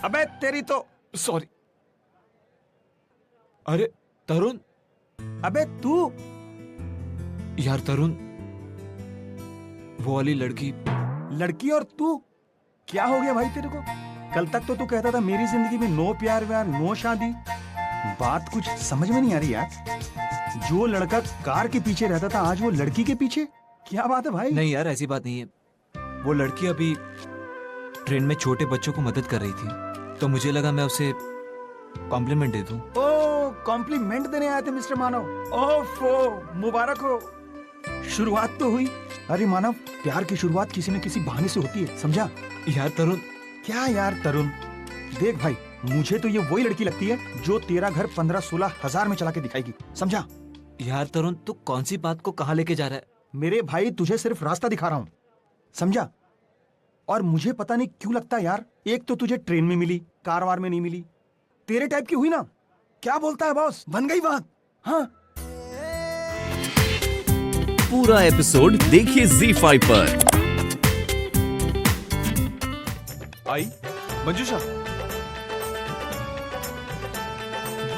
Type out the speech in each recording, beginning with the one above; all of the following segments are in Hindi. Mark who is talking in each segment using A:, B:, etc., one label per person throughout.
A: अबे तेरी तो सॉरी। अरे तरुण,
B: अबे तू
A: यार तरुण, वो वाली लड़की।
B: लड़की और तू, क्या हो गया भाई तेरे को? कल तक तो तू कहता था मेरी जिंदगी में नो प्यार व्यार नो शादी। बात कुछ समझ में नहीं आ रही यार। जो लड़का कार के पीछे रहता था आज वो लड़की के पीछे, क्या बात है भाई?
A: नहीं यार ऐसी बात नहीं है। वो लड़की अभी ट्रेन में छोटे बच्चों को मदद कर रही थी, तो मुझे लगा मैं उसे कॉम्प्लीमेंट दे दूं।
B: ओ, कॉम्प्लीमेंट देने आए थे मिस्टर मानव? ओफो, मुबारक हो, शुरुआत तो हुई। अरे मानव, प्यार की शुरुआत किसी न किसी बहाने से होती है, समझा?
A: यार तरुण।
B: क्या यार तरुण? देख भाई, मुझे तो ये वही लड़की लगती है जो तेरा घर 15-16 हजार में चला के दिखाएगी, समझा?
A: यार तरुण, तू कौन सी बात को कहाँ लेके जा रहा है?
B: मेरे भाई तुझे सिर्फ रास्ता दिखा रहा हूँ, समझा? और मुझे पता नहीं क्यों लगता यार, एक तो तुझे ट्रेन में मिली, कार वार में नहीं मिली, तेरे टाइप की हुई ना। क्या बोलता है बॉस, बन गई बात? हाँ।
C: पूरा एपिसोड देखिए ZEE5 पर।
D: आई मंजूषा,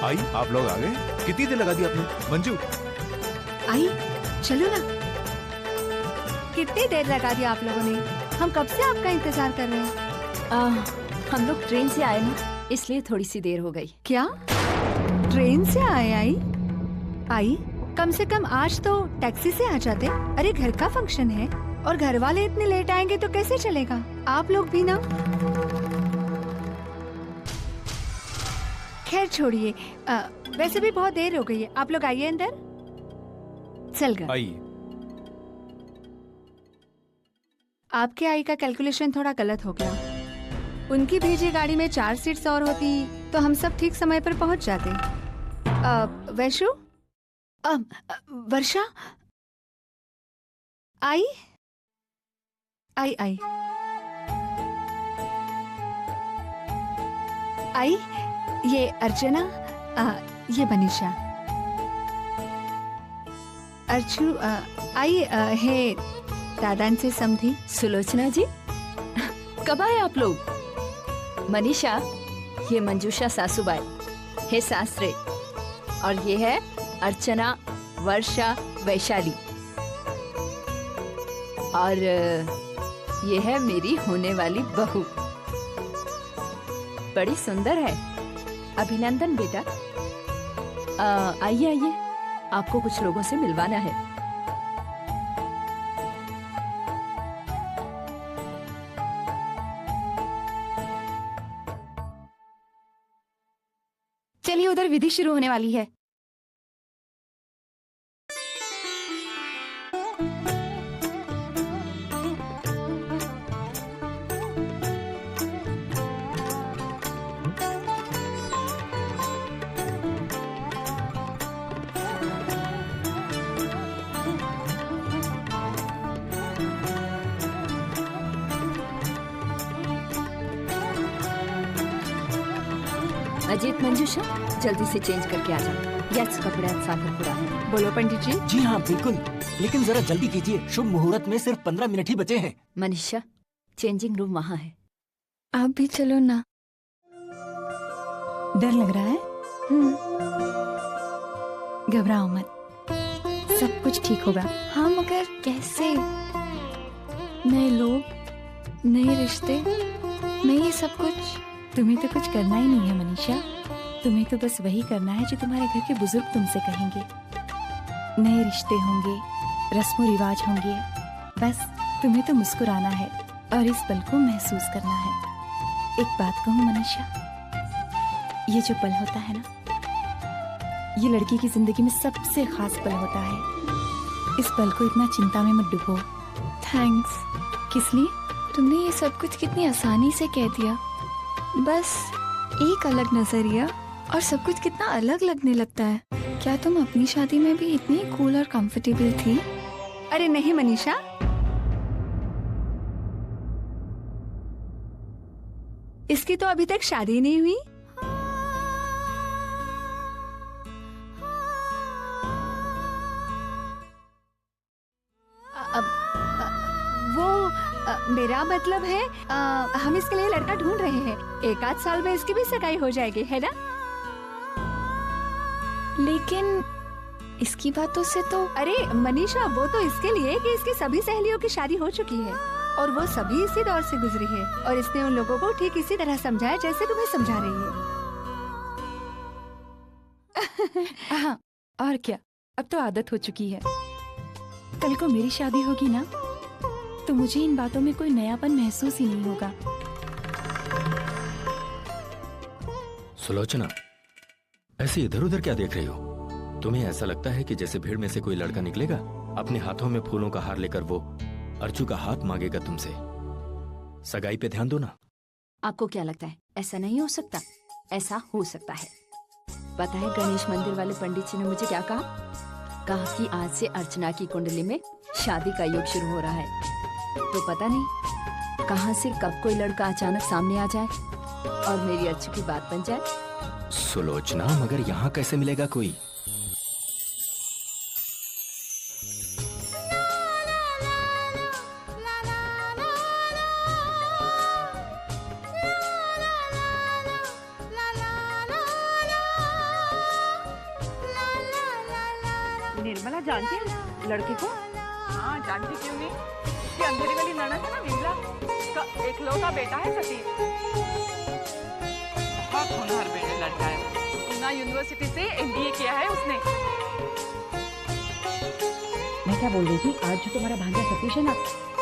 D: आई आप लोग आ गए? कितनी देर लगा दी आपने? मंजू
E: आई, चलो ना। कितनी देर लगा दी आप लोगों ने? हम कब से आपका इंतजार कर रहे हैं।
F: हम लोग ट्रेन से आए ना, इसलिए थोड़ी सी देर हो गई।
E: क्या ट्रेन से आए? आई, कम से कम आज तो टैक्सी से आ जाते। अरे घर का फंक्शन है और घर वाले इतने लेट आएंगे तो कैसे चलेगा? आप लोग भी ना। खैर छोड़िए, वैसे भी बहुत देर हो गई है। आप लोग आइए अंदर। चल गए।
D: आइए।
E: आपके आई का कैलकुलेशन थोड़ा गलत हो गया। उनकी भेजी गाड़ी में 4 सीट्स और होती तो हम सब ठीक समय पर पहुंच जाते। वैशु, वर्षा, आई आई आई आई, ये अर्चना, ये मनीषा। अर्चू, आई है दादान से समधी।
F: सुलोचना जी, कब आए आप लोग? मनीषा, ये मंजूषा सासूबाई है सासरे, और ये है अर्चना, वर्षा, वैशाली, और ये है मेरी होने वाली बहू। बड़ी सुंदर है। अभिनंदन बेटा। आइए आइए, आपको कुछ लोगों से मिलवाना है।
E: चलिए, उधर विधि शुरू होने वाली है।
F: अजीत, मंजूषा, जल्दी से चेंज करके आ जाओ। यस, कपड़े साथ पूरा है।
E: बोलो पंडित जी।
G: जी हाँ बिल्कुल, लेकिन जरा जल्दी कीजिए, शुभ मुहूर्त में सिर्फ 15 मिनट ही बचे हैं।
F: मनीषा, चेंजिंग रूम वहाँ है।
E: आप भी चलो ना। डर लग रहा है? घबराओ मत, सब कुछ ठीक होगा। हाँ, मगर कैसे? नए लोग, नए रिश्ते, नए सब कुछ। तुम्हें तो कुछ करना ही नहीं है मनीषा, तुम्हें तो बस वही करना है जो तुम्हारे घर के बुजुर्ग तुमसे कहेंगे। नए रिश्ते होंगे, रस्मों रिवाज होंगे, बस तुम्हें तो मुस्कुराना है और इस पल को महसूस करना है। एक बात कहूँ मनीषा, ये जो पल होता है ना, ये लड़की की जिंदगी में सबसे खास पल होता है। इस पल को इतना चिंता में मत डूबो। थैंक्स। किस लिए? तुमने ये सब कुछ कितनी आसानी से कह दिया। बस एक अलग नजरिया और सब कुछ कितना अलग लगने लगता है। क्या तुम अपनी शादी में भी इतनी कूल और कंफर्टेबल थी? अरे नहीं मनीषा, इसकी तो अभी तक शादी नहीं हुई। मेरा मतलब है हम इसके लिए लड़का ढूंढ रहे हैं।
F: एक आध साल में इसकी भी सगाई हो जाएगी, है ना?
E: लेकिन इसकी बातों से तो
F: अरे मनीषा, वो तो इसके लिए कि इसकी सभी सहेलियों की शादी हो चुकी है और वो सभी इसी दौर से गुजरी है और इसने उन लोगों को ठीक इसी तरह समझाया जैसे तुम्हें समझा रही है।
H: हाँ, और क्या, अब तो आदत हो चुकी है। कल को मेरी शादी होगी ना, तो मुझे इन बातों में कोई नयापन महसूस ही नहीं होगा।
I: सुलोचना, ऐसे इधर उधर क्या देख रही हो? तुम्हें ऐसा लगता है कि जैसे भीड़ में से कोई लड़का निकलेगा, अपने हाथों में फूलों का हार लेकर वो अर्चू का हाथ मांगेगा तुमसे? सगाई पे ध्यान दो ना।
F: आपको क्या लगता है ऐसा नहीं हो सकता? ऐसा हो सकता है। पता है गणेश मंदिर वाले पंडित जी ने मुझे क्या कहा? कहा कि आज से अर्चना की कुंडली में शादी का योग शुरू हो रहा है। तो पता नहीं कहां से कब कोई लड़का अचानक सामने आ जाए और मेरी अर्चू की बात बन जाए।
I: सुलोचना, मगर यहाँ कैसे मिलेगा कोई?
J: निर्मला जानती है लड़के को? हाँ जानती क्यों नहीं? ये अंधेरी वाली ननद है ना विमला, उसका एकलौता बेटा है सतीश। बहुत होनहार बेटा लड़का है। पूना यूनिवर्सिटी से MBA किया है उसने।
K: मैं क्या बोल रही थी, आज जो तुम्हारा भांजा सतीश है ना,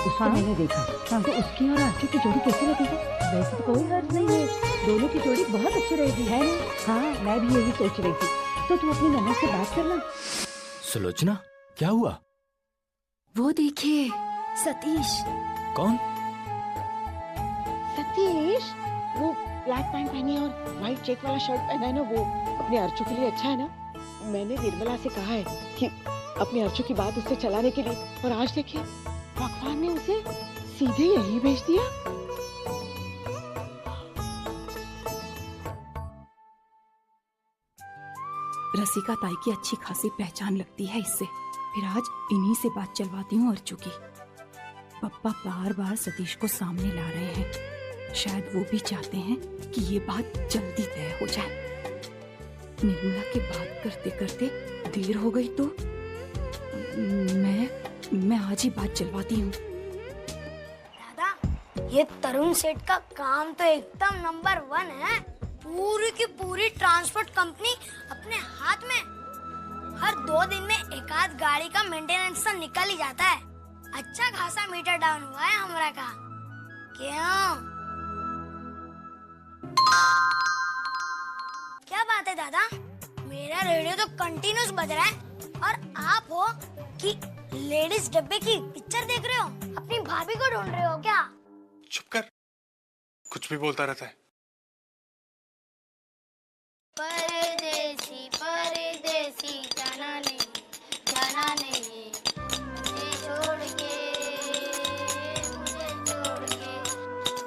K: उसको मैंने देखा। तो उसकी और अर्चू की जोड़ी कैसी लगी है? वैसे तो कोई हर्ज नहीं है, दोनों की जोड़ी बहुत अच्छी रहेगी, है ना? हाँ, मैं भी यही सोच रही थी। तो तू अपनी ननद से बात करना।
I: सुलोचना, क्या हुआ?
F: वो देखिए सतीश।
I: कौन?
K: सतीश, वो ब्लैक पैंट पहनी है और व्हाइट चेक वाला शर्ट पहना है ना, वो अपने अर्चू के लिए अच्छा है ना? मैंने निर्मला से कहा है कि अपने अर्चू की बात उससे चलाने के लिए, और आज देखिए भगवान ने उसे सीधे यही भेज दिया।
H: रसिका ताई की अच्छी खासी पहचान लगती है इससे। फिर आज इन्हीं से बात चलवाती हूँ अर्चू की। पप्पा बार बार सतीश को सामने ला रहे हैं, शायद वो भी चाहते हैं कि ये बात जल्दी तय हो जाए। निर्मला के बात करते करते देर हो गई तो मैं आज ही बात चलवाती हूँ।
L: दादा, ये तरुण सेठ का काम तो एकदम नंबर 1 है। पूरी की पूरी ट्रांसपोर्ट कंपनी अपने हाथ में। हर 2 दिन में एक आध गाड़ी का मेंटेनेंस तो निकल ही जाता है। अच्छा खासा मीटर डाउन हुआ है हमारा का। क्यों? क्या बात है दादा, मेरा रेडियो तो कंटिन्यूस बज रहा है और आप हो कि लेडीज डब्बे की पिक्चर देख रहे हो? अपनी भाभी को ढूंढ रहे हो क्या?
M: चुप कर, कुछ भी बोलता रहता है।
L: परदेसी परदेसी जाना नहीं मुझे छोड़ के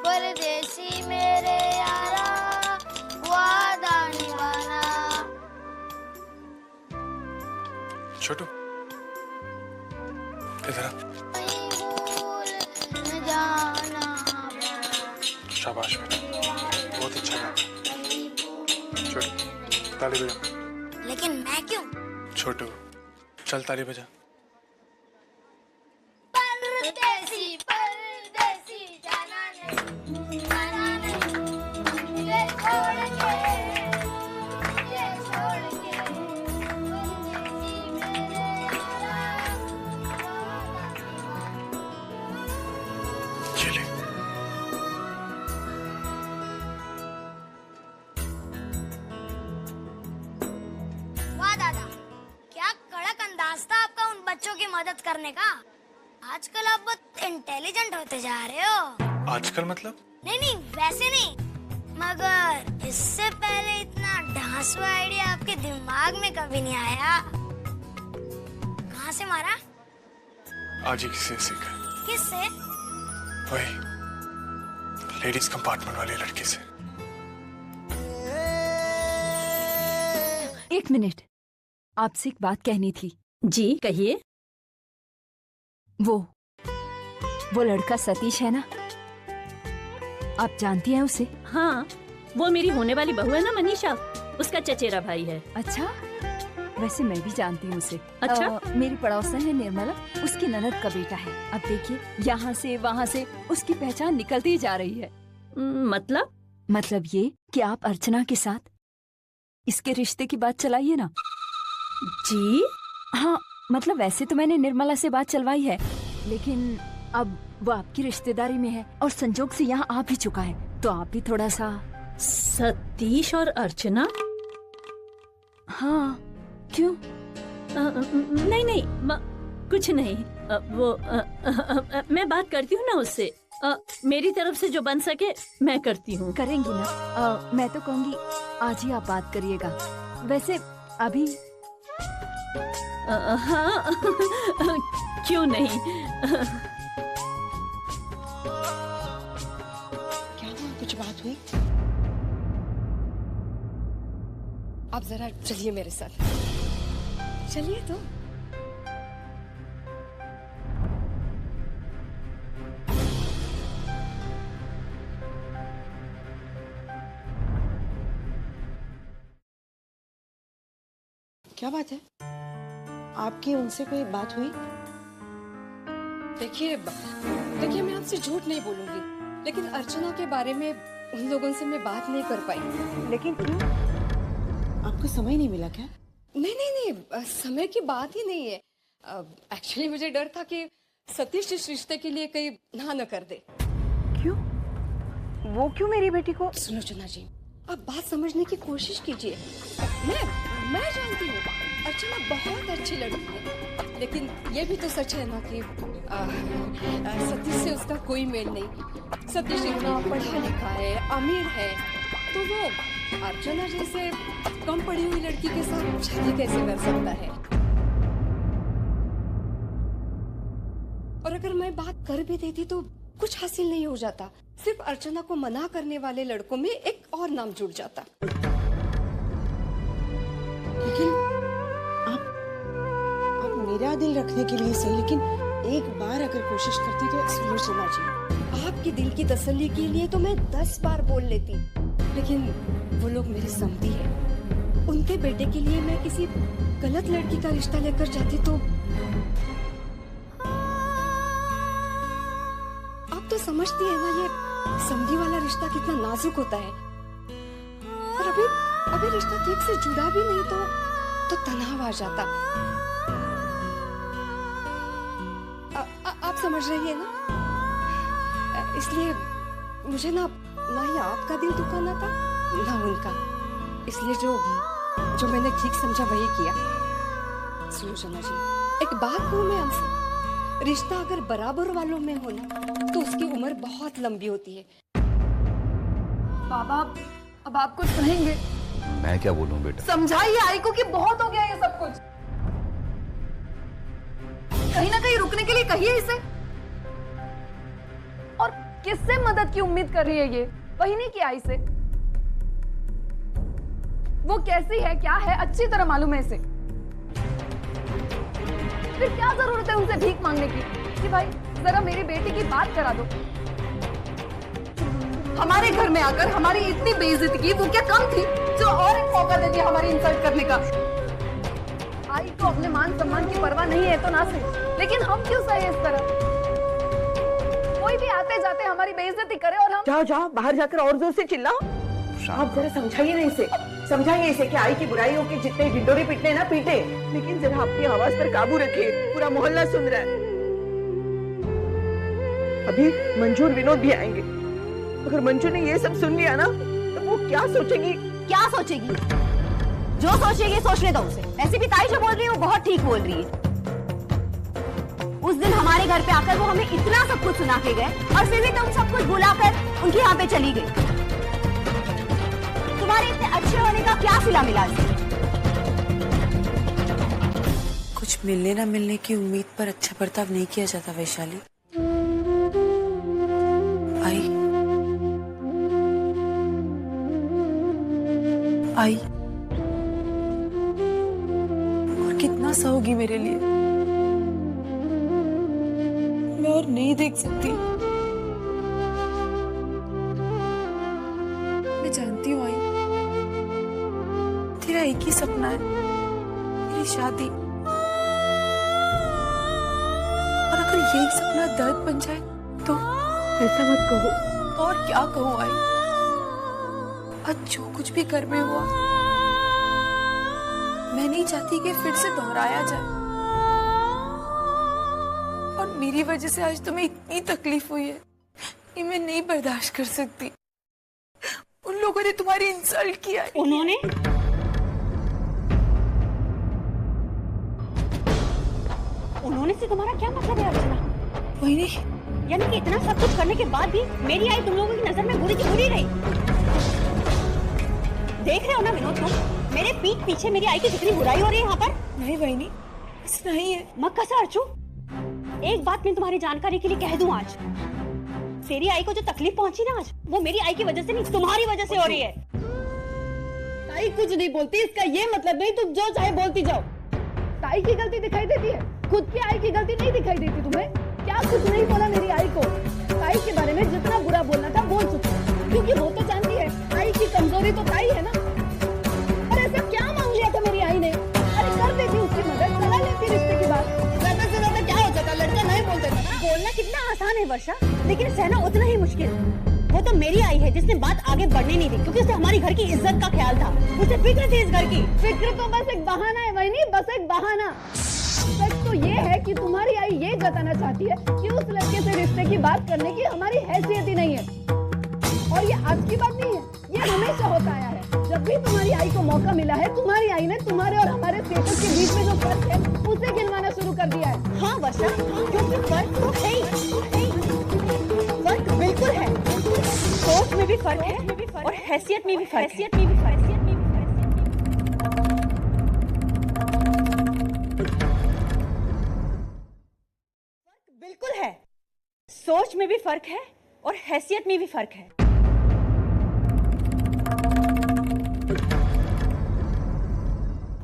L: परदेसी मेरे यारा वादा निभाना।
M: छोटू इधर आ।
L: जाना
M: शाबाश बेटा, बहुत अच्छा गाना। छोटू ताली बजा।
L: लेकिन मैं क्यों?
M: छोटू चल ताली बजा।
L: परदेसी परदेसी जाना नहीं मुझे छोड़ के परदेसी मेरे यारा।
M: चले
L: वाह दादा, क्या कड़क अंदाज था आपका उन बच्चों की मदद करने का। आजकल आप बहुत इंटेलिजेंट होते जा रहे हो।
M: आजकल मतलब?
L: नहीं वैसे नहीं, मगर इससे पहले इतना ढांसू आइडिया आपके दिमाग में कभी नहीं आया। कहाँ से मारा?
M: आज ही किसी से सीखा।
L: किससे?
M: वही लेडीज कंपार्टमेंट वाली लड़की से।
F: एक मिनट, आपसे एक बात कहनी थी।
H: जी कहिए।
F: वो लड़का सतीश है ना, आप जानती हैं उसे?
H: हाँ,
N: वो मेरी होने वाली बहू है ना मनीषा, उसका चचेरा भाई है।
F: अच्छा, वैसे मैं भी जानती हूँ उसे।
N: अच्छा?
F: मेरी पड़ोसन है निर्मला, उसकी ननद का बेटा है। अब देखिए, यहाँ से वहाँ से उसकी पहचान निकलती ही जा रही है। मतलब ये कि आप अर्चना के साथ इसके रिश्ते की बात चलाइए ना।
N: जी?
F: हाँ, मतलब वैसे तो मैंने निर्मला से बात चलवाई है, लेकिन अब वो आपकी रिश्तेदारी में है और संजोग से यहाँ आ भी चुका है, तो आप भी थोड़ा सा।
N: सतीश और अर्चना?
F: हाँ, क्यों?
N: नहीं, कुछ नहीं। मैं बात करती हूँ ना उससे। मेरी तरफ से जो बन सके मैं करती हूँ।
F: करेंगी ना? मैं तो कहूँगी आज ही आप बात करिएगा। वैसे अभी
N: हाँ क्यों नहीं।
K: क्या हुआ, कुछ बात हुई?
O: आप जरा चलिए मेरे साथ, चलिए तो।
K: क्या बात है, आपकी उनसे कोई बात हुई?
O: देखिए मैं आपसे झूठ नहीं बोलूंगी, लेकिन अर्चना के बारे में उन लोगों से मैं बात नहीं कर पाई।
K: लेकिन क्यों? आपको समय नहीं मिला क्या?
O: नहीं, समय की बात ही नहीं है। एक्चुअली मुझे डर था कि सतीश इस रिश्ते के लिए कहीं ना न कर दे।
K: क्यों? वो क्यों मेरी बेटी को?
O: सुलोचना जी, आप बात समझने की कोशिश कीजिए। मैं जानती हूँ अर्चना बहुत अच्छी लड़की है, लेकिन ये भी तो सच है ना कि सतीश से उसका कोई मेल नहीं। सतीश इतना पढ़ा लिखा है, अमीर है, तो वो अर्चना जैसे कम पढ़ी हुई लड़की के साथ शादी कैसे कर सकता है? और अगर मैं बात कर भी देती तो कुछ हासिल नहीं हो जाता, सिर्फ अर्चना को मना करने वाले लड़कों में एक और नाम जुड़ जाता।
K: लेकिन आप मेरा दिल रखने के लिए सही, लेकिन एक बार अगर कोशिश करती तो।
O: सुलोचना जी, आपके दिल की तसल्ली के लिए तो मैं 10 बार बोल लेती, लेकिन वो लोग मेरे समधी हैं। उनके बेटे के लिए मैं किसी गलत लड़की का रिश्ता लेकर जाती तो आप तो समझती है ना, ये समधी वाला रिश्ता कितना नाजुक होता है। और अभी रिश्ता ठीक से जुड़ा भी नहीं तो तनाव आ जाता। आप समझ रही है ना? इसलिए मुझे ना ही आपका दिल दुखाना था ना उनका, इसलिए जो मैंने ठीक समझा वही किया। सुलोचना जी, एक बात कहूँ मैं आपसे, रिश्ता अगर बराबर वालों में हो ना तो उसकी उम्र बहुत लंबी होती है।
J: बाबा, अब आप कुछ कहेंगे?
D: मैं क्या बोलूं बेटा?
J: समझाइए आई को कि बहुत हो गया ये सब कुछ। कहीं ना कहीं रुकने के लिए कहिए इसे। और किससे मदद की उम्मीद कर रही है ये? वही नहीं किया इसे। वो कैसी है, क्या है, अच्छी तरह मालूम है इसे। फिर क्या जरूरत है उनसे भीख मांगने की कि भाई जरा मेरी बेटी की बात करा दो। हमारे घर में आकर हमारी इतनी बेइज्जती की, वो क्या कम थी जो और एक मौका दे दिया हमारी इंसल्ट करने का? आई तो अपने मान सम्मान की परवाह नहीं है तो ना सही, लेकिन हम क्यों सहे इस तरह? कोई भी आते जाते हमारी बेइज्जती करे और हम
K: जाओ बाहर जाकर और जोर से चिल्लाओ। आप जरा समझाइए ना इसे, समझाइए इसे कि आई की बुराइयों के जितने ढिंडोरे पीटने ना पीटे, लेकिन जरा अपनी आवाज पर काबू रखिए, पूरा मोहल्ला सुन रहा है। अभी मंजू और विनोद भी आएंगे, अगर मंजू ने ये सब सुन लिया ना तो वो क्या सोचेगी?
P: क्या सोचेगी? जो सोचेगी सोचने दो उसे। ऐसी भी ताई जो बोल रही है वो बहुत ठीक बोल रही है। उस दिन हमारे घर पे आकर वो हमें इतना सब कुछ सुना के गए और फिर भी तुम सब कुछ भुलाकर उनके यहाँ पे चली गई। तुम्हारे इतने अच्छे होने का क्या सिला मिला इसे?
Q: कुछ मिलने ना मिलने की उम्मीद पर अच्छा बर्ताव नहीं किया जाता वैशाली। आई और कितना सहोगी मेरे लिए, मैं और नहीं देख सकती। मैं जानती मेरा एक ही सपना है, मेरी शादी। और अगर यही सपना दर्द बन जाए तो?
O: ऐसा मत कहो।
Q: तो और क्या कहूँ आई? आज जो कुछ भी घर में हुआ, मैं नहीं चाहती कि फिर से दोहराया जाए। और मेरी वजह से आज तुम्हें इतनी तकलीफ हुई है, ये मैं नहीं बर्दाश्त कर सकती। उन लोगों ने तुम्हारी इंसल्ट किया है।
P: उन्होंने? उन्होंने से तुम्हारा क्या मतलब है अर्चना?
Q: वही नहीं,
P: यानी कि इतना सब कुछ करने के बाद भी मेरी आई तुम लोगों की नजर में बुरी की बुरी रही। देख रहे हो ना विनोद, तुम मेरे पीठ पीछे मेरी आई की कितनी बुराई हो रही है यहाँ पर।
Q: नहीं बहनी, ऐसा नहीं है।
P: मक्का अर्चू, एक बात मैं तुम्हारी जानकारी के लिए कह दूं, आज तेरी आई को जो तकलीफ पहुंची ना आज, वो मेरी आई की वजह से नहीं, तुम्हारी वजह से हो रही है।
O: ताई कुछ नहीं बोलती, इसका ये मतलब नहीं तुम जो चाहे बोलती जाओ। ताई की गलती दिखाई देती है, खुद की आई की गलती नहीं दिखाई देती तुम्हें? क्या कुछ नहीं बोला मेरी आई को? ताई के बारे में जितना बुरा बोलना था बोल चुकी, क्योंकि वो तो जानती है ताई की कमजोरी तो ताई है ना। और ऐसा क्या मांग लिया था मेरी आई ने? अरे कर देती उसकी मदद, चला लेती रिश्ते की बात। ज्यादा से ज्यादा क्या हो जाता, लड़का नहीं बोलते था।
P: बोलना कितना आसान है वर्षा, लेकिन सहना उतना ही मुश्किल। वो तो मेरी आई है जिसने बात आगे बढ़ने नहीं दी, क्योंकि उसे हमारी घर की इज्जत का ख्याल था, उसे फिक्र थी इस घर की।
O: फिक्र तो बस एक बहाना है वही नहीं, बस एक बहाना। सच तो ये है कि तुम्हारी आई ये जताना चाहती है कि उस लड़के से रिश्ते की बात करने की हमारी हैसियत ही नहीं है। और ये आज की बात नहीं है, ये हमेशा होता आया है। जब भी तुम्हारी आई को मौका मिला है, तुम्हारी आई ने तुम्हारे और हमारे स्टेटस के बीच में जो फर्क है उसे गिनवाना शुरू कर दिया है।
P: हाँ वर्षा, क्योंकि फर्क तो है ही, फर्क बिल्कुल है। सोच में भी फर्क है और हैसियत में भी फर्क है। बिल्कुल है, सोच में भी फर्क है और हैसियत में भी फर्क है।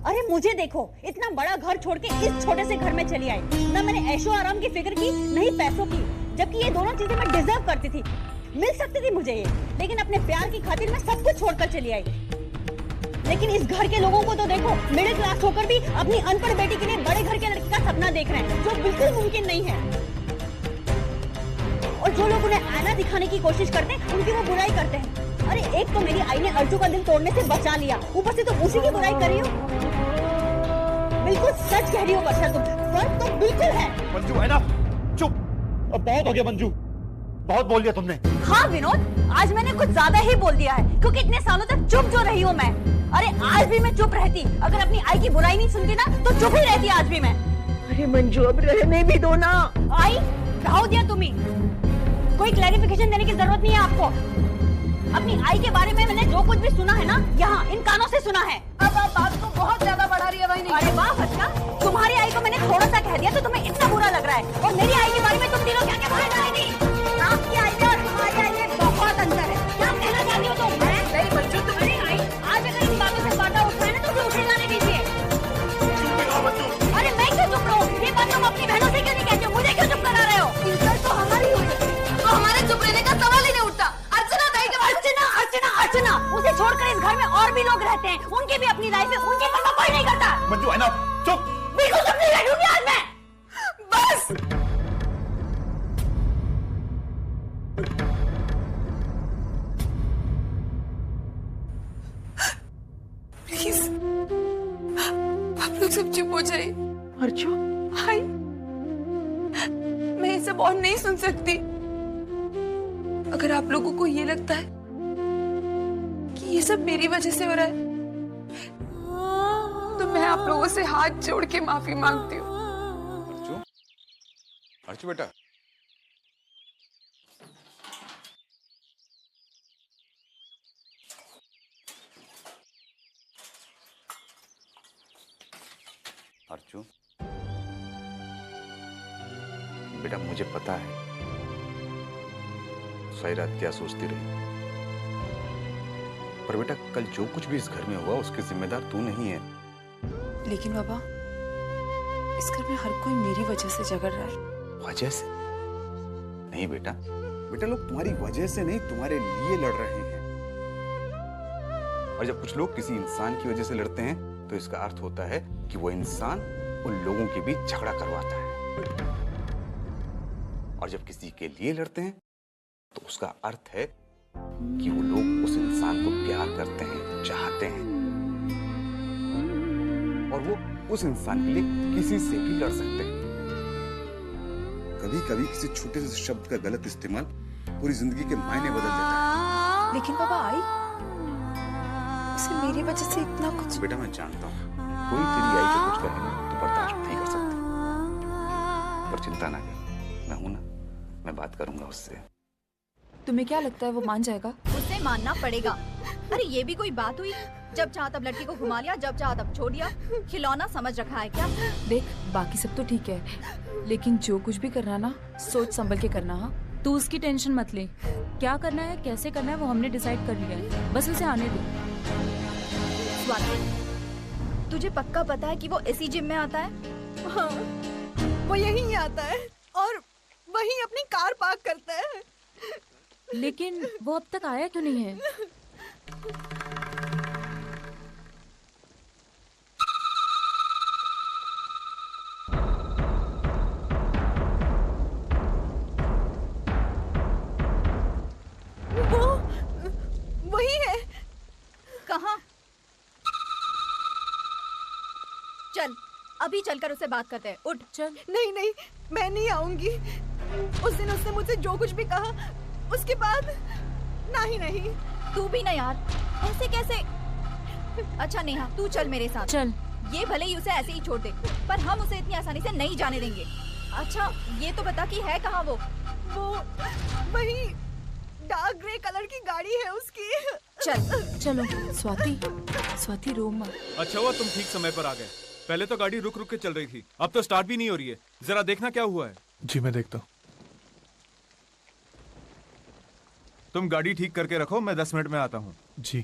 P: अरे मुझे देखो, इतना बड़ा घर छोड़ के इस छोटे से घर में चली आई। ना मैंने ऐशो आराम की फिक्र की, नहीं पैसों की, जबकि ये दोनों चीजें मैं डिजर्व करती थी, मिल सकती थी मुझे ये। लेकिन अपने प्यार की खातिर मैं सब कुछ छोड़कर चली आई। लेकिन इस घर के लोगों को तो देखो, मिडिल क्लास होकर भी अपनी अनपढ़ बेटी के लिए बड़े घर के लड़के का सपना देख रहे हैं, जो बिल्कुल मुमकिन नहीं है। और जो लोग उन्हें आईना दिखाने की कोशिश करते हैं, उनकी वो बुराई करते हैं। अरे एक तो मेरी आई ने अर्जू का दिल तोड़ने से बचा लिया, ऊपर से तुम उसी की बुराई कर रही हो। बिल्कुल सच कह रही हो वर्षा, तुम फर्क तो बिल्कुल है।
B: मंजू है ना, चुप। अब बहुत हो गया मंजू, बहुत बोल दिया तुमने।
P: हाँ विनोद, आज मैंने कुछ ज्यादा ही बोल दिया है, क्योंकि इतने सालों तक चुप जो रही हूँ मैं। अरे आज भी मैं चुप रहती, अगर अपनी आई की बुराई नहीं सुनती ना तो चुप ही रहती आज भी मैं।
K: अरे मंजू अब रहने भी दो ना।
P: आई रहो दिया तुम्ही, कोई क्लैरिफिकेशन देने की जरूरत नहीं है आपको। अपनी आई के बारे में मैंने जो कुछ भी सुना है ना, यहाँ इन कानों से सुना है।
O: अब आप बात को बहुत ज्यादा बढ़ा रही है वही नहीं।
P: अरे वाह बच्चा, तुम्हारी आई को मैंने थोड़ा सा कह दिया तो तुम्हें इतना बुरा लग रहा है, और मेरी आई के बारे में तुम तीनों क्या क्या बात कर रही थी? आपकी आई में और तुम्हारी आई में बहुत अंतर है। क्या कहना चाहती हो तुम? नहीं बच्चों, तुम्हारी आई आज अगर इन बातों से बाटा उठना है ना तो उसे उठे जाने दीजिए। अरे मैं क्यों चुप रहूं? ये बात तुम अपनी बहनों से क्यों नहीं कहते हो? मुझे क्यों चुप करा रहे हो?
O: इंसल्ट तो हमारी हुई, तो हमारे चुप रहने का सवाल ही नहीं उठता। अर्चना ताई के बारे में
P: अर्चना, उसे छोड़कर इस घर में और भी लोग रहते हैं, उनकी भी अपनी लाइफ है, उनकी परवाह कोई नहीं करता।
B: मंजू है ना, चुप।
P: बिल्कुल चुप नहीं बैठूंगी आज मैं।
O: बस
Q: प्लीज आप लोग सब चुप हो जाइए।
K: अर्जू,
Q: हाय, मैं ये सब और नहीं सुन सकती। अगर आप लोगों को ये लगता है कि ये सब मेरी वजह से हो रहा है, तो मैं आप लोगों से हाथ जोड़ के माफी मांगती हूँ।
D: अर्जू, अर्जू बेटा, अर्जू बेटा, मुझे पता है सारी रात क्या सोचती रही, पर बेटा कल जो कुछ भी इस घर में हुआ उसके जिम्मेदार तू नहीं है।
Q: लेकिन बाबा, इस घर में हर कोई मेरी वजह से झगड़ रहा है।
D: वजह से नहीं बेटा, बेटा लोग तुम्हारी वजह से नहीं तुम्हारे लिए लड़ रहे हैं।
B: और जब कुछ लोग किसी इंसान की वजह से लड़ते हैं तो इसका अर्थ होता है कि वो इंसान उन लोगों के बीच झगड़ा करवाता है। और जब किसी के लिए लड़ते हैं तो उसका अर्थ है कि वो लोग उस इंसान को प्यार करते हैं, चाहते हैं, और वो उस इंसान के लिए किसी से भी लड़ सकते हैं। कभी कभी किसी छोटे से शब्द का गलत इस्तेमाल पूरी जिंदगी के मायने बदल देता है।
Q: लेकिन पापा आई उसे मेरी वजह से इतना कुछ।
B: बेटा मैं जानता हूँ कोई तेरी आई को कुछ करेगा तो बर्दाश्त नहीं कर सकता, पर चिंता ना कर, मैं हूं ना, मैं बात करूंगा उससे।
Q: तुम्हें क्या लगता है वो मान जाएगा?
F: उसे मानना पड़ेगा। अरे ये भी कोई बात हुई? जब चाहा तब लड़की को घुमा लिया, जब चाहा तब छोड़ दिया। खिलौना समझ रखा है क्या?
Q: देख बाकी सब तो ठीक है, लेकिन जो कुछ भी करना ना सोच संभल के करना। हाँ
H: तू उसकी टेंशन मत ले, क्या करना है कैसे करना है वो हमने डिसाइड कर लिया है, बस उसे आने दे।
F: स्वाति, तुझे पक्का पता है कि वो इसी जिम में आता है?
J: हाँ, वो यहीं आता है और वहीं अपनी कार पार्क करता है।
H: लेकिन वो अब तक आया क्यों नहीं है?
J: वो वही है।
F: कहाँ? चल अभी चलकर उससे बात करते हैं। उठ
H: चल।
J: नहीं नहीं, मैं नहीं आऊंगी। उस दिन उसने मुझसे जो कुछ भी कहा उसके बाद नहीं नहीं।
F: तू भी ना यार, ऐसे कैसे? अच्छा नेहा तू चल मेरे साथ।
H: चल।
F: ये भले ही उसे ऐसे ही छोड़ दे, पर हम उसे इतनी आसानी से नहीं जाने देंगे। अच्छा ये तो बता कि है कहाँ वो?
J: वही डार्क ग्रे कलर की गाड़ी है उसकी।
F: चल
Q: चलो। स्वाति रो मत।
D: अच्छा हुआ तुम ठीक समय पर आ गए। पहले तो गाड़ी रुक रुक के चल रही थी, अब तो स्टार्ट भी नहीं हो रही है। जरा देखना क्या हुआ है।
M: जी मैं देखता हूँ।
D: तुम गाड़ी ठीक करके रखो, मैं 10 मिनट में आता हूँ।
M: जी।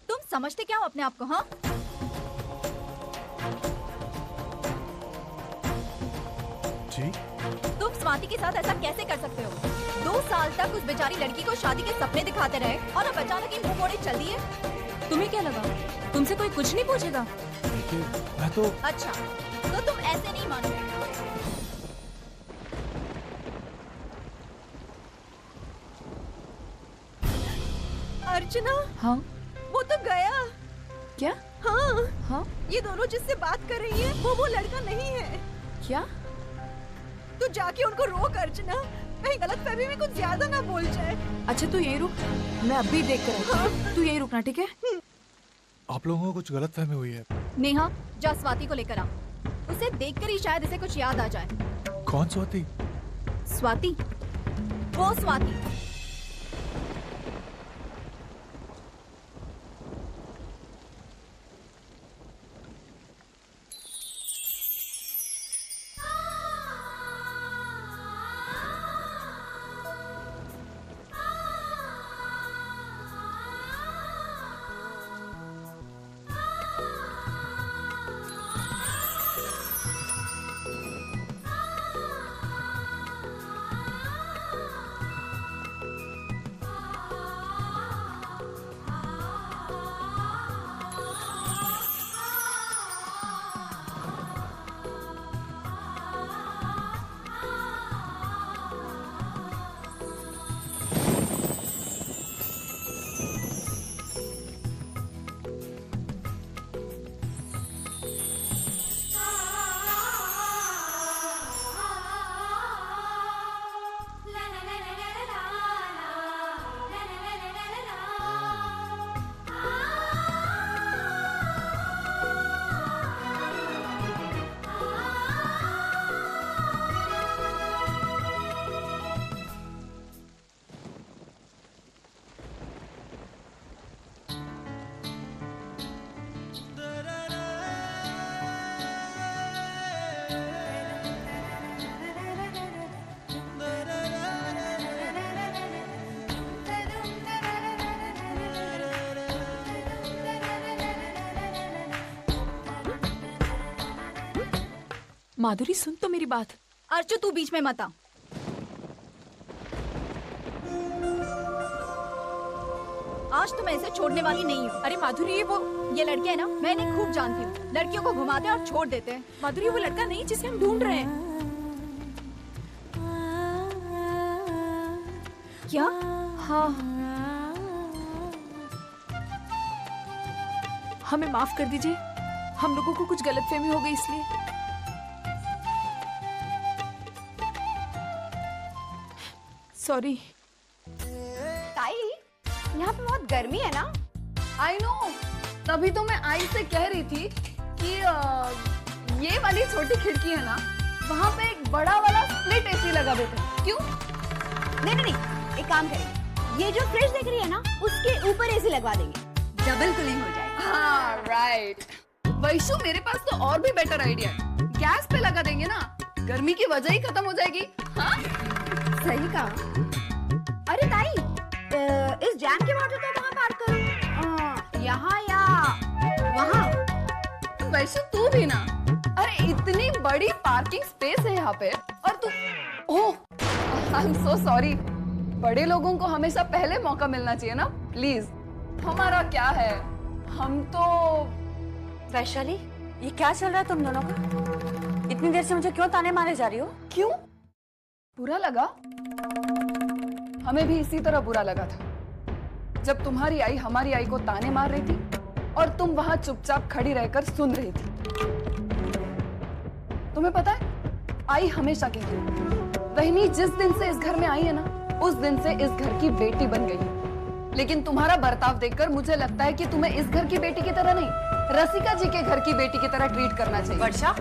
F: तुम समझते क्या हो अपने आप को? हाँ
M: जी।
F: तुम स्वाति के साथ ऐसा कैसे कर सकते हो? 2 साल तक उस बेचारी लड़की को शादी के सपने दिखाते रहे और अब अचानक ही मुंह मोड़े चल दिए।
H: तुम्हें क्या लगा तुमसे कोई कुछ नहीं पूछेगा?
M: मैं तो।
F: अच्छा तो तुम ऐसे नहीं मानोगे।
J: अर्चना।
Q: हाँ
J: वो तो गया।
Q: क्या?
J: हाँ
Q: हाँ
J: ये दोनों जिससे बात कर रही है वो लड़का नहीं है।
Q: क्या?
J: तू जाके उनको रोक अर्चना, कहीं गलतफहमी में कुछ ज्यादा ना बोल जाए।
Q: अच्छा तू यही रुक, मैं अभी देख कर आती हूँ। तू यही रुकना ठीक है?
M: आप लोगों को कुछ गलतफहमी हुई है।
F: नेहा जा स्वाति को लेकर आ, उसे देखकर ही शायद इसे कुछ याद आ जाए।
M: कौन स्वाति?
F: स्वाति, वो स्वाति।
Q: माधुरी सुन तो मेरी बात।
F: अर्चु तू बीच में मत आ।
P: आज तो मैं इसे छोड़ने वाली नहीं हूँ।
O: अरे माधुरी,
P: ये लड़के है ना, मैं इन्हें खूब जानती हूँ। लड़कियों को घुमाते हैं और छोड़ देते हैं।
O: माधुरी वो लड़का नहीं जिसे हम ढूंढ रहे हैं।
P: क्या?
O: हाँ, हमें माफ कर दीजिए, हम लोगों को कुछ गलतफहमी हो गई इसलिए। सॉरी।
P: ताई, यहाँ पे बहुत गर्मी है ना?
J: आई नो, तभी तो मैं आई से कह रही थी कि ये वाली छोटी खिड़की है ना, वहाँ पे एक बड़ा वाला स्प्लिट एसी लगा देते हैं। क्यों?
P: नहीं, एक काम करें, ये जो फ्रिज दिख रही है ना, उसके ऊपर एसी लगवा देंगे, डबल कूलिंग हो जाएगी।
J: हाँ राइट। वैशु, मेरे पास तो और भी बेटर आइडिया है। गैस पे लगा देंगे ना, गर्मी की वजह ही खत्म हो जाएगी। हाँ?
P: सही कहा। अरे ताई, इस जैम के बॉटल को कहाँ पार्क करूं? यहाँ या वहाँ?
J: वैशु तू भी ना, अरे इतनी बड़ी पार्किंग स्पेस है यहाँ पे, और तू ओह, आई एम सो सॉरी। बड़े लोगों को हमेशा पहले मौका मिलना चाहिए ना, प्लीज। हमारा क्या है, हम तो।
P: वैशाली, ये क्या चल रहा है तुम दोनों का? इतनी देर से मुझे क्यों ताने मारे जा रही हो?
J: क्यों? बुरा लगा? हमें भी इसी तरह बुरा लगा था जब तुम्हारी आई हमारी आई को ताने मार रही थी और तुम वहां चुपचाप खड़ी रहकर सुन रही थी। तुम्हें पता है, आई हमेशा कहती है, रहनी जिस दिन से इस घर में आई है ना, उस दिन से इस घर की बेटी बन गई है। लेकिन तुम्हारा बर्ताव देखकर मुझे लगता है कि तुम्हें इस घर की बेटी की तरह नहीं, रसिका जी के घर की बेटी की तरह ट्रीट करना चाहिए।
O: वर्षा,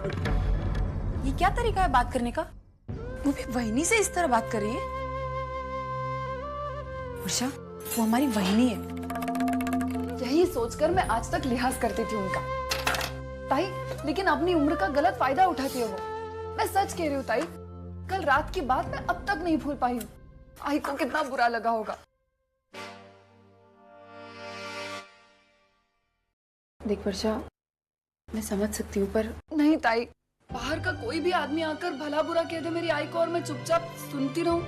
O: ये क्या तरीका है बात करने का? वो भी वहिनी से इस तरह बात कर रही है। वर्षा, वो हमारी वहिनी है।
J: यही सोचकर मैं आज तक लिहाज करती थी उनका। ताई, लेकिन अपनी उम्र का गलत फायदा उठाती है वो। मैं सच कह रही हूँ ताई, कल रात की बात मैं अब तक नहीं भूल पाई हूँ। आई को कितना बुरा लगा होगा।
O: देख वर्षा, मैं समझ सकती हूँ, पर
J: नहीं ताई, बाहर का कोई भी आदमी आकर भला बुरा कह दे मेरी आई को और मैं चुपचाप सुनती रहूं।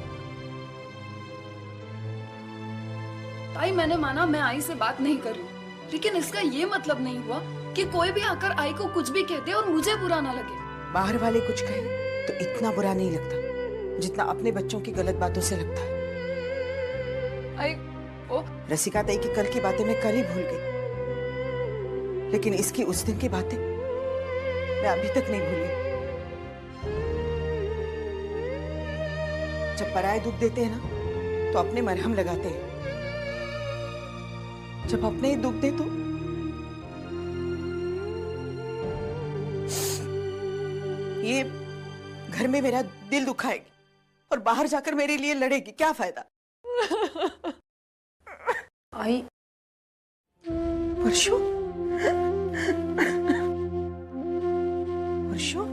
J: ताई, मैंने माना मैं आई से बात नहीं कर रही, लेकिन इसका ये मतलब नहीं हुआ कि कोई भी आकर आई को कुछ भी कहते और मुझे बुरा ना लगे।
K: बाहर वाले कुछ कहे तो इतना बुरा नहीं लगता जितना अपने बच्चों की गलत बातों से लगता है।
J: आई, ओ
K: रसिका ताई की कल की बातें मैं कल ही भूल गई, लेकिन इसकी उस दिन की बातें मैं अभी तक नहीं भूली। जब पराये दुख देते हैं ना, तो अपने मरहम लगाते हैं। जब अपने ही दुख दे तो ये घर में मेरा दिल दुखाएगी और बाहर जाकर मेरे लिए लड़ेगी। क्या फायदा?
O: आई,
K: वर्षो, वर्षो,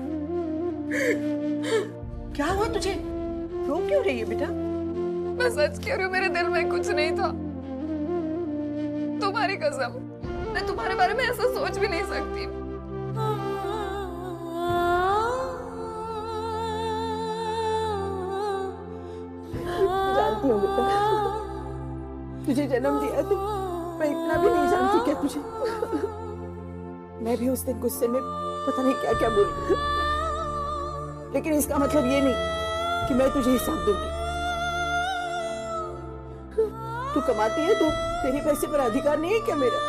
K: क्या हुआ तुझे? रो क्यों रही है बेटा?
J: मैं सच कह रही हूँ, मेरे दिल में कुछ नहीं था। तुम्हारी कसम, मैं तुम्हारे बारे में ऐसा सोच भी नहीं सकती।
K: जानती हूँ बेटा, तुझे जन्म दिया तो मैं इतना भी नहीं जानती क्या तुझे। मैं भी उस दिन गुस्से में पता नहीं क्या क्या बोल गई, लेकिन इसका मतलब ये नहीं कि मैं तुझे हिसाब दूंगी। तू कमाती है तो तेरे पैसे पर अधिकार नहीं है क्या मेरा?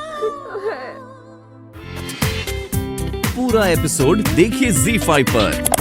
C: पूरा एपिसोड देखिए ZEE5 पर।